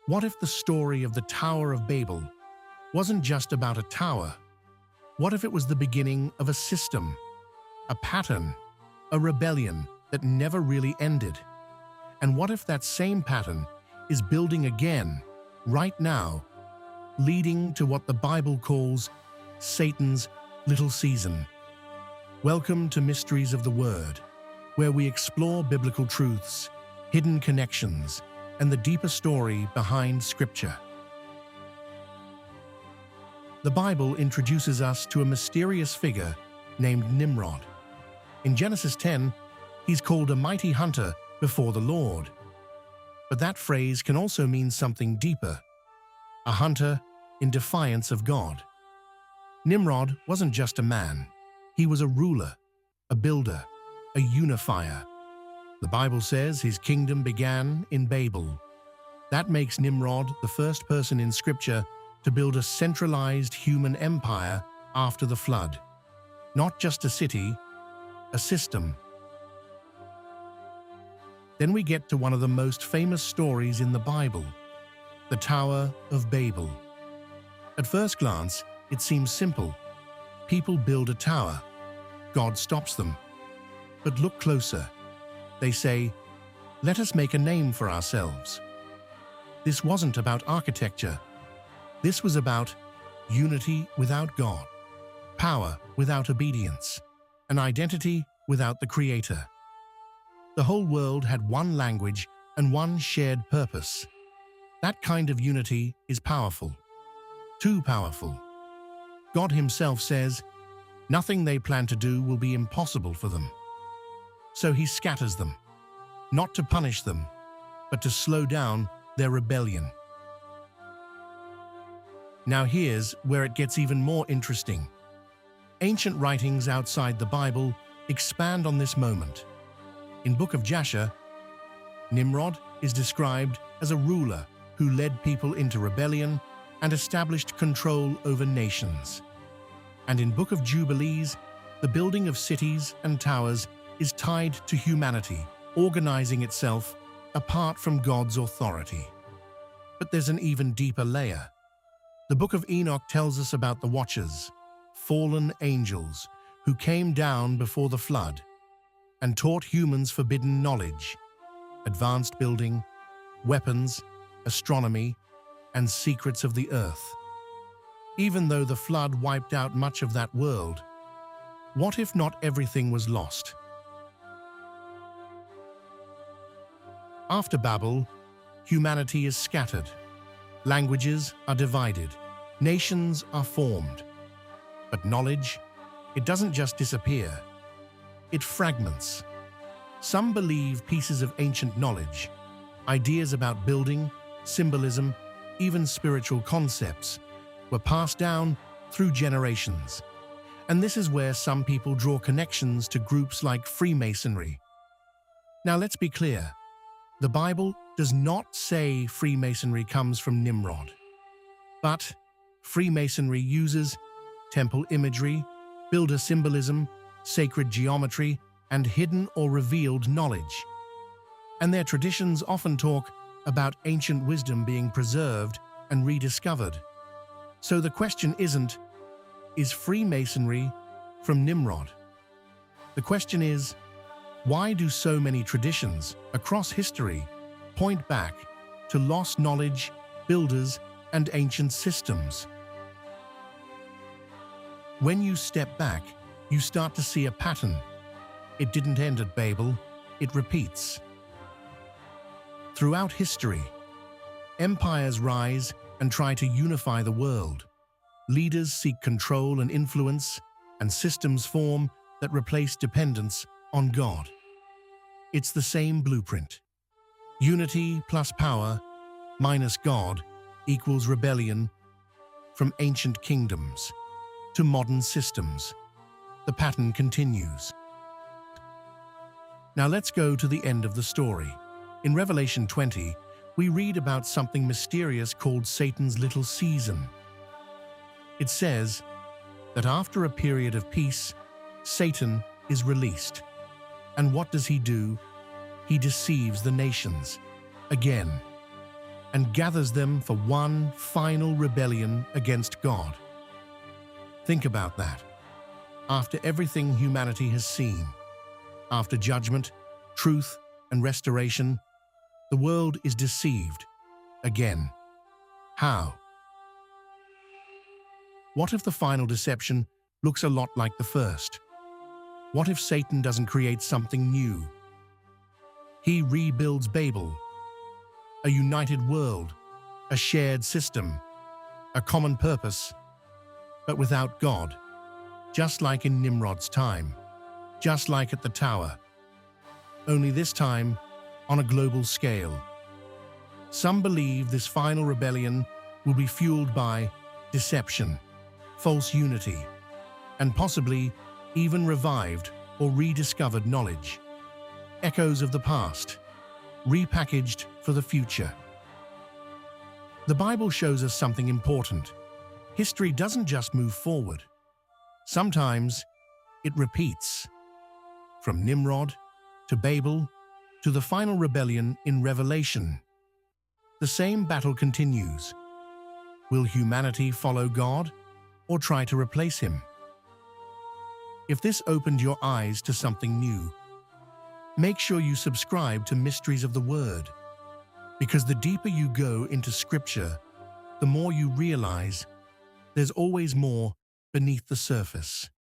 What if the story of the Tower of Babel wasn't just about a tower? What if it was the beginning of a system, a pattern, a rebellion that never really ended? And what if that same pattern is building again, right now, leading to what the Bible calls Satan's little season? Welcome to Mysteries of the Word, where we explore biblical truths, hidden connections, and the deeper story behind Scripture. The Bible introduces us to a mysterious figure named Nimrod. In Genesis 10, he's called a mighty hunter before the Lord. But that phrase can also mean something deeper, a hunter in defiance of God. Nimrod wasn't just a man. He was a ruler, a builder, a unifier. The Bible says his kingdom began in Babel. That makes Nimrod the first person in Scripture to build a centralized human empire after the flood. Not just a city, a system. Then we get to one of the most famous stories in the Bible, the Tower of Babel. At first glance, it seems simple. People build a tower. God stops them. But look closer. They say, "Let us make a name for ourselves." This wasn't about architecture. This was about unity without God, power without obedience, an identity without the Creator. The whole world had one language and one shared purpose. That kind of unity is powerful. Too powerful. God Himself says, nothing they plan to do will be impossible for them. So He scatters them, not to punish them, but to slow down their rebellion. Now here's where it gets even more interesting. Ancient writings outside the Bible expand on this moment. In Book of Jasher, Nimrod is described as a ruler who led people into rebellion and established control over nations. And in Book of Jubilees, the building of cities and towers is tied to humanity, organizing itself apart from God's authority. But there's an even deeper layer. The Book of Enoch tells us about the Watchers, fallen angels who came down before the flood and taught humans forbidden knowledge, advanced building, weapons, astronomy, and secrets of the earth. Even though the flood wiped out much of that world, what if not everything was lost? After Babel, humanity is scattered. Languages are divided. Nations are formed. But knowledge, it doesn't just disappear. It fragments. Some believe pieces of ancient knowledge, ideas about building, symbolism, even spiritual concepts, were passed down through generations. And this is where some people draw connections to groups like Freemasonry. Now let's be clear. The Bible does not say Freemasonry comes from Nimrod. But Freemasonry uses temple imagery, builder symbolism, sacred geometry, and hidden or revealed knowledge. And their traditions often talk about ancient wisdom being preserved and rediscovered. So the question isn't, is Freemasonry from Nimrod? The question is, why do so many traditions across history point back to lost knowledge, builders, and ancient systems? When you step back, you start to see a pattern. It didn't end at Babel, it repeats. Throughout history, empires rise and try to unify the world. Leaders seek control and influence, and systems form that replace dependence on God. It's the same blueprint. Unity plus power minus God equals rebellion. From ancient kingdoms to modern systems, the pattern continues. Now let's go to the end of the story. In Revelation 20, we read about something mysterious called Satan's little season. It says that after a period of peace, Satan is released. And what does he do? He deceives the nations. Again. and gathers them for one final rebellion against God. Think about that. After everything humanity has seen, after judgment, truth, and restoration, the world is deceived again. How? What if the final deception looks a lot like the first? What if Satan doesn't create something new? He rebuilds Babel, a united world, a shared system, a common purpose, but without God, just like in Nimrod's time, just like at the Tower, only this time on a global scale. Some believe this final rebellion will be fueled by deception, false unity, and possibly even revived or rediscovered knowledge. Echoes of the past, repackaged for the future. The Bible shows us something important. History doesn't just move forward. Sometimes it repeats. From Nimrod to Babel to the final rebellion in Revelation. The same battle continues. Will humanity follow God or try to replace him? If this opened your eyes to something new, make sure you subscribe to Mysteries of the Word, because the deeper you go into Scripture, the more you realize there's always more beneath the surface.